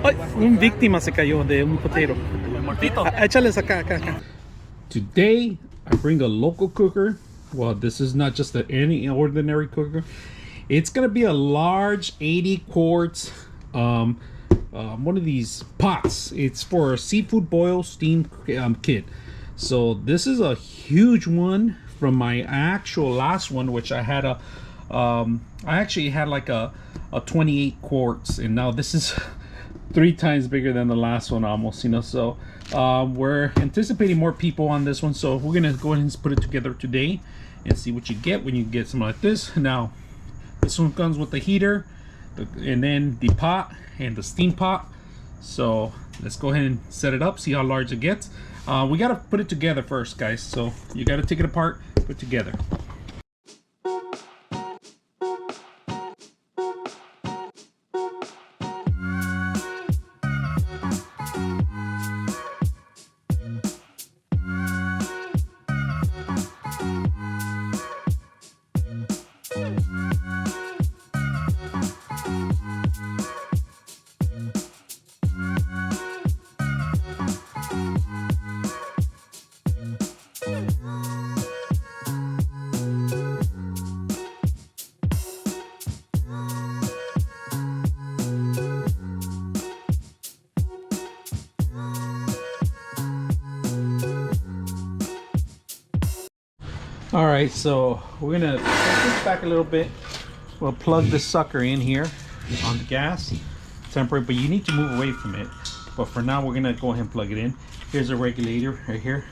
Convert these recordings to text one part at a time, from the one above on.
Ay, un víctima se cayó de un potato. Échales acá, acá, acá. Today, I bring a local cooker. Well, this is not just any ordinary cooker. It's gonna be a large 80 quarts, one of these pots. It's for a seafood boil steam kit. So this is a huge one from my actual last one, which I had I actually had like a 28 quarts, and now this is 3 times bigger than the last one almost, you know. So we're anticipating more people on this one, so we're gonna go ahead and put it together today and see what you get when you get something like this. Now this one comes with the heater and then the pot and the steam pot. So let's go ahead and set it up, see how large it gets. We got to put it together first, guys, so you got to take it apart, put it together. All right, so we're gonna push this back a little bit. We'll plug this sucker in here on the gas, temporary, but you need to move away from it. But for now, we're gonna go ahead and plug it in. Here's a regulator right here,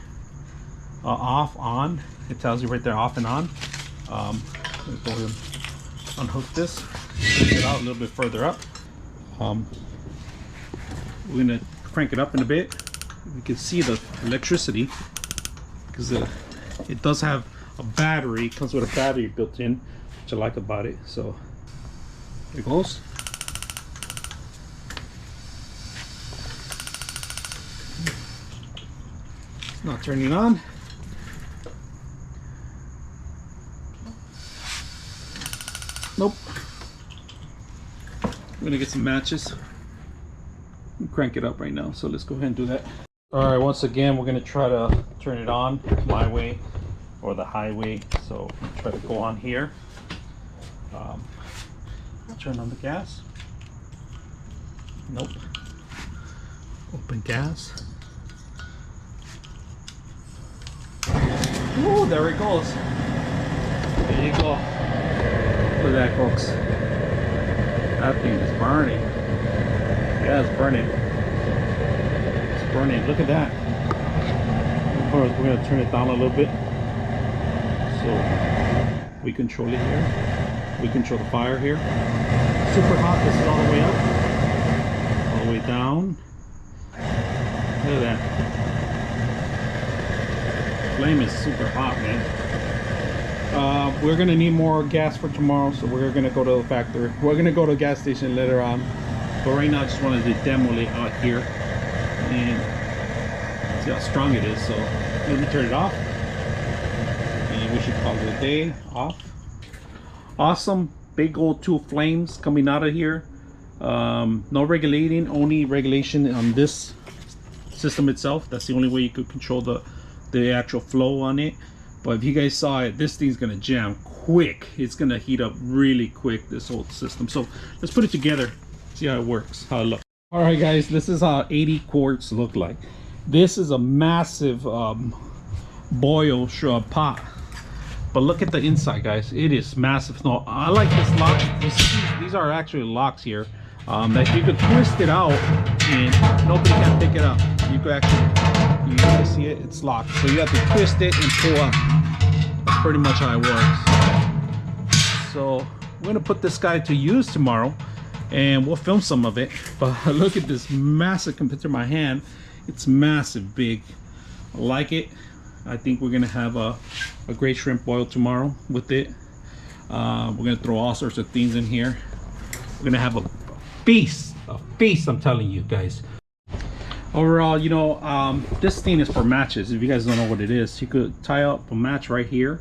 off, on. It tells you right there, off and on. Let's go ahead and unhook this, push it out a little bit further up. We're gonna crank it up in a bit. You can see the electricity because it does have a battery. It comes with a battery built in, which I like about it. So there it goes. It's not turning on. Nope. I'm gonna get some matches and crank it up right now. So let's go ahead and do that. All right, once again, we're gonna try to turn it on my way or the highway. So try to go on here. Turn on the gas. Nope. Open gas. Ooh, there it goes. There you go. Look at that, folks. That thing is burning. Yeah, it's burning. It's burning. Look at that. We're going to turn it down a little bit. So we control it here. We control the fire here. Super hot. This is all the way up. All the way down. Look at that. Flame is super hot, man. We're gonna need more gas for tomorrow, so we're gonna go to the factory. We're gonna go to a gas station later on, but right now I just wanted to demo it out here and see how strong it is. So let me turn it off, and we should call it a day off. Awesome, big old 2 flames coming out of here. No regulating, only regulation on this system itself. That's the only way you could control the actual flow on it. But if you guys saw it, this thing's gonna jam quick. It's gonna heat up really quick, this whole system. So let's put it together, see how it works, how it looks. All right, guys, this is how 80 quarts look like. This is a massive boil pot. But look at the inside, guys. It is massive. No, I like this lock. These are actually locks here that you could twist it out and nobody can pick it up. You could actually, you guys see it? It's locked. So you have to twist it and pull up. That's pretty much how it works. So we're gonna put this guy to use tomorrow and we'll film some of it. But look at this massive compared to my hand. It's massive, big. I like it. I think we're gonna have a great shrimp boil tomorrow with it. We're gonna throw all sorts of things in here. We're gonna have a feast, I'm telling you guys. Overall, you know, this thing is for matches. If you guys don't know what it is, you could tie up a match right here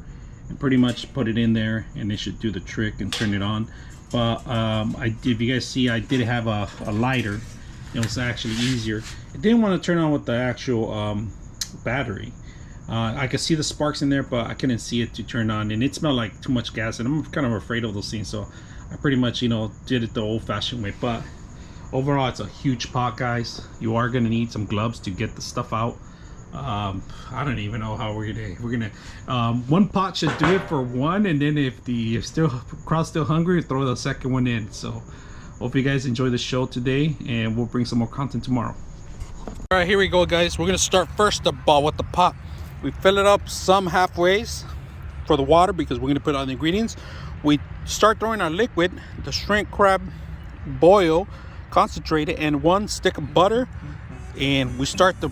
and pretty much put it in there and it should do the trick and turn it on. But if you guys see, I did have a lighter, it was actually easier. It didn't want to turn on with the actual battery. I could see the sparks in there, but I couldn't see it to turn on, and it smelled like too much gas, and I'm kind of afraid of those things, so I pretty much, you know, did it the old-fashioned way. But overall, it's a huge pot, guys. You are gonna need some gloves to get the stuff out. I don't even know how we're gonna one pot should do it for one, and then if the crowd's still hungry, throw the second one in. So hope you guys enjoy the show today, and we'll bring some more content tomorrow. All right, here we go, guys. We're gonna start first with the pot. We fill it up some halfways for the water because we're gonna put on the ingredients. We start throwing our liquid, the shrimp crab boil concentrated, and 1 stick of butter, and we start the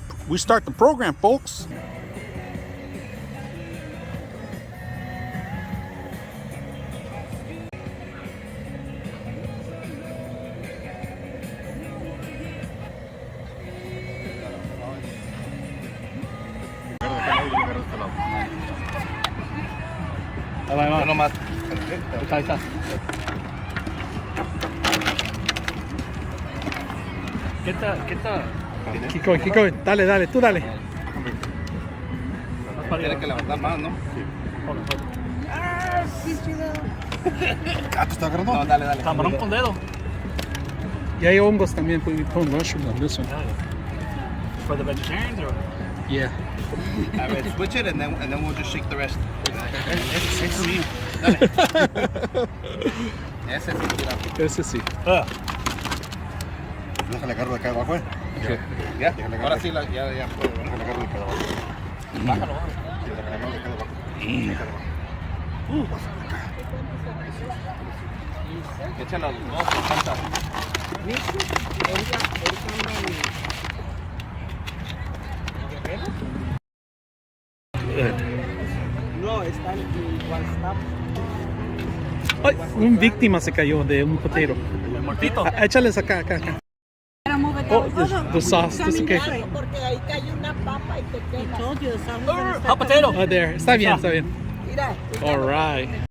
program, folks. Yo nomás. Ahí está. ¿Qué tal? Keep going. Dale, tú dale. Tiene que levantar más, ¿no? ¿Está grande? No, dale. Camarón con dedo. Y hay hongos también, we put mushroom on this one. For the vegetarians or? Yeah. A ver, switch it and then we'll just shake the rest. Es mío. Ese sí, tira. Ese sí. Déjale agarro de acá abajo, ¿eh? Ya, ahora sí, ya puede. Déjale agarro de acá abajo. Bájalo. Sí, déjale agarro de acá abajo. Échale los dos, 80. No, está en WhatsApp. Ay, un víctima se cayó de un potero. El muertito. Échales acá. Oh, the sauce, that's okay. Porque ahí cae una papa y te quema. Hot potato. Oh, there. Está bien. Mira. All right.